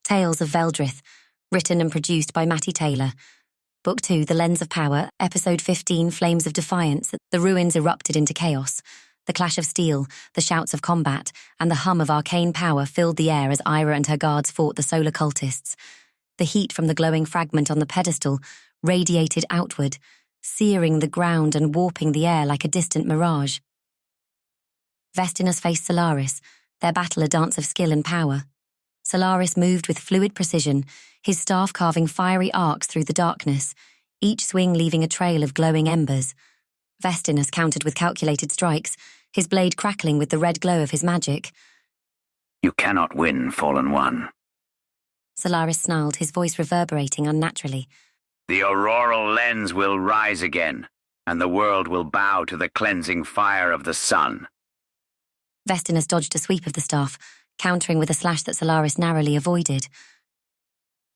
Tales of Veldrith, written and produced by Matty Taylor. Book 2, The Lens of Power, Episode 15, Flames of Defiance. The ruins erupted into chaos. The clash of steel, the shouts of combat, and the hum of arcane power filled the air as Eira and her guards fought the solar cultists. The heat from the glowing fragment on the pedestal radiated outward, searing the ground and warping the air like a distant mirage. Vestinus faced Solaris, their battle a dance of skill and power. Solaris moved with fluid precision, his staff carving fiery arcs through the darkness, each swing leaving a trail of glowing embers. Vestinus countered with calculated strikes, his blade crackling with the red glow of his magic. "You cannot win, Fallen One." Solaris snarled, his voice reverberating unnaturally. "The Auroral Lens will rise again, and the world will bow to the cleansing fire of the sun." Vestinus dodged a sweep of the staff, countering with a slash that Solaris narrowly avoided.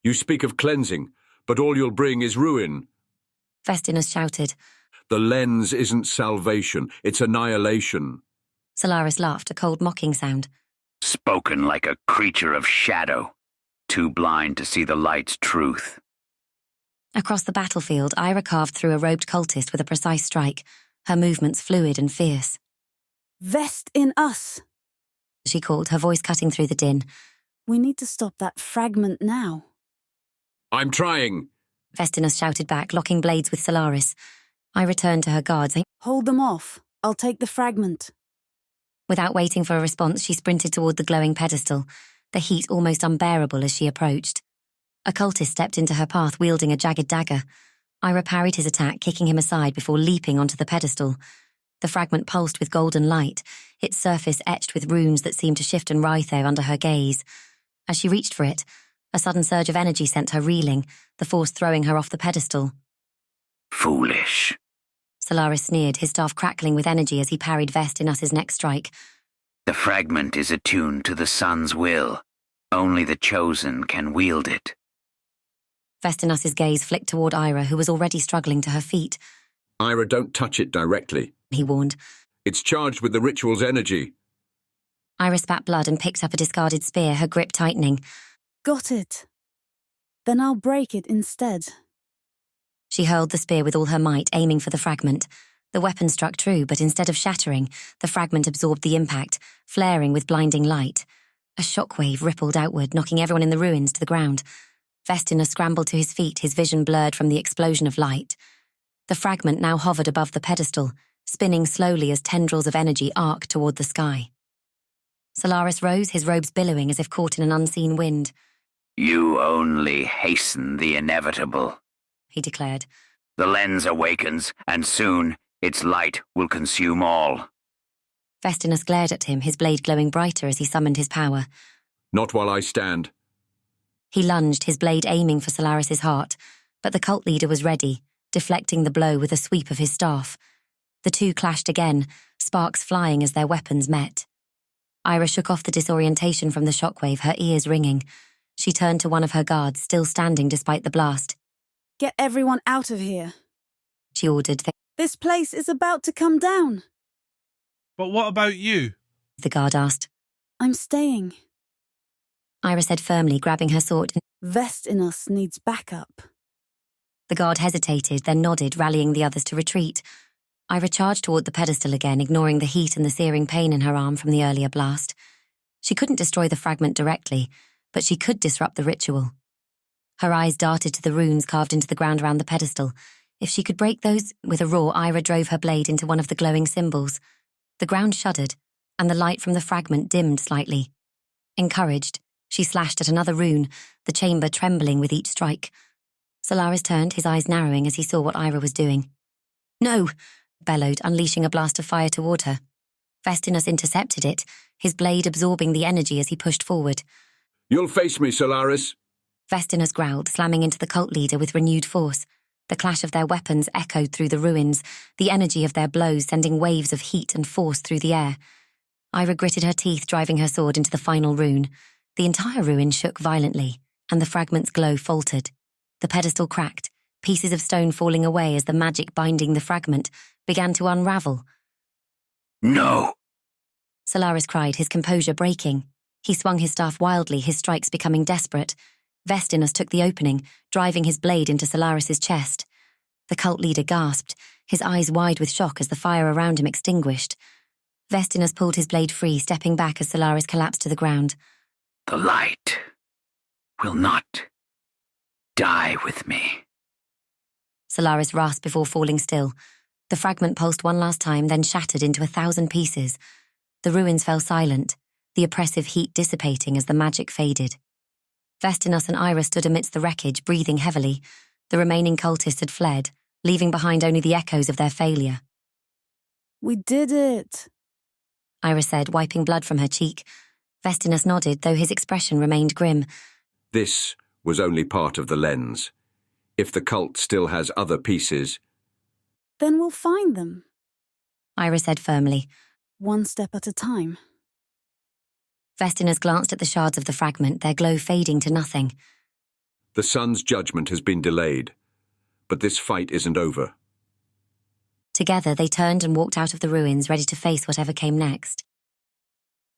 "You speak of cleansing, but all you'll bring is ruin." Vestinus shouted. "The lens isn't salvation, it's annihilation." Solaris laughed, a cold mocking sound. "Spoken like a creature of shadow, too blind to see the light's truth." Across the battlefield, Eira carved through a robed cultist with a precise strike, her movements fluid and fierce. "Vest in us," she called, her voice cutting through the din. "We need to stop that fragment now." "I'm trying," Vestinus shouted back, locking blades with Solaris. I returned to her guards. "Hold them off. I'll take the fragment." Without waiting for a response, she sprinted toward the glowing pedestal, the heat almost unbearable as she approached. A cultist stepped into her path, wielding a jagged dagger. Eira parried his attack, kicking him aside before leaping onto the pedestal. The fragment pulsed with golden light, its surface etched with runes that seemed to shift and writhe there under her gaze. As she reached for it, a sudden surge of energy sent her reeling, the force throwing her off the pedestal. "Foolish." Solaris sneered, his staff crackling with energy as he parried Vestinus's next strike. "The fragment is attuned to the sun's will. Only the chosen can wield it." Vestinus's gaze flicked toward Eira, who was already struggling to her feet. "Eira, don't touch it directly," he warned. "It's charged with the ritual's energy." Eira spat blood and picked up a discarded spear, her grip tightening. "Got it. Then I'll break it instead." She hurled the spear with all her might, aiming for the fragment. The weapon struck true, but instead of shattering, the fragment absorbed the impact, flaring with blinding light. A shockwave rippled outward, knocking everyone in the ruins to the ground. Vestinus scrambled to his feet, his vision blurred from the explosion of light. The fragment now hovered above the pedestal, spinning slowly as tendrils of energy arced toward the sky. Solaris rose, his robes billowing as if caught in an unseen wind. "You only hasten the inevitable," he declared. "The lens awakens, and soon its light will consume all." Vestinus glared at him, his blade glowing brighter as he summoned his power. "Not while I stand." He lunged, his blade aiming for Solaris's heart, but the cult leader was ready, deflecting the blow with a sweep of his staff. The two clashed again, sparks flying as their weapons met. Eira shook off the disorientation from the shockwave, her ears ringing. She turned to one of her guards, still standing despite the blast. "Get everyone out of here," she ordered. "This place is about to come down." "But what about you?" the guard asked. "I'm staying." Eira said firmly, grabbing her sword. "Vest in us needs backup." The guard hesitated, then nodded, rallying the others to retreat. Eira charged toward the pedestal again, ignoring the heat and the searing pain in her arm from the earlier blast. She couldn't destroy the fragment directly, but she could disrupt the ritual. Her eyes darted to the runes carved into the ground around the pedestal. If she could break those, with a roar, Eira drove her blade into one of the glowing symbols. The ground shuddered, and the light from the fragment dimmed slightly. Encouraged, she slashed at another rune, the chamber trembling with each strike. Solaris turned, his eyes narrowing as he saw what Eira was doing. "No!" bellowed, unleashing a blast of fire toward her. Vestinus intercepted it, his blade absorbing the energy as he pushed forward. "You'll face me, Solaris." Vestinus growled, slamming into the cult leader with renewed force. The clash of their weapons echoed through the ruins, the energy of their blows sending waves of heat and force through the air. Eira gritted her teeth, driving her sword into the final rune. The entire ruin shook violently, and the fragment's glow faltered. The pedestal cracked, pieces of stone falling away as the magic binding the fragment began to unravel. "No!" Solaris cried, his composure breaking. He swung his staff wildly, his strikes becoming desperate. Vestinus took the opening, driving his blade into Solaris's chest. The cult leader gasped, his eyes wide with shock as the fire around him extinguished. Vestinus pulled his blade free, stepping back as Solaris collapsed to the ground. The light will not die with me. Solaris rasped before falling still. The fragment pulsed one last time, then shattered into 1,000 pieces. The ruins fell silent, the oppressive heat dissipating as the magic faded. Vestinus and Eira stood amidst the wreckage, breathing heavily. The remaining cultists had fled, leaving behind only the echoes of their failure. We did it! Eira said, wiping blood from her cheek. Vestinus nodded, though his expression remained grim. This was only part of the lens. If the cult still has other pieces... Then we'll find them. Eira said firmly. One step at a time. Vestinus glanced at the shards of the fragment, their glow fading to nothing. The sun's judgment has been delayed, but this fight isn't over. Together they turned and walked out of the ruins, ready to face whatever came next.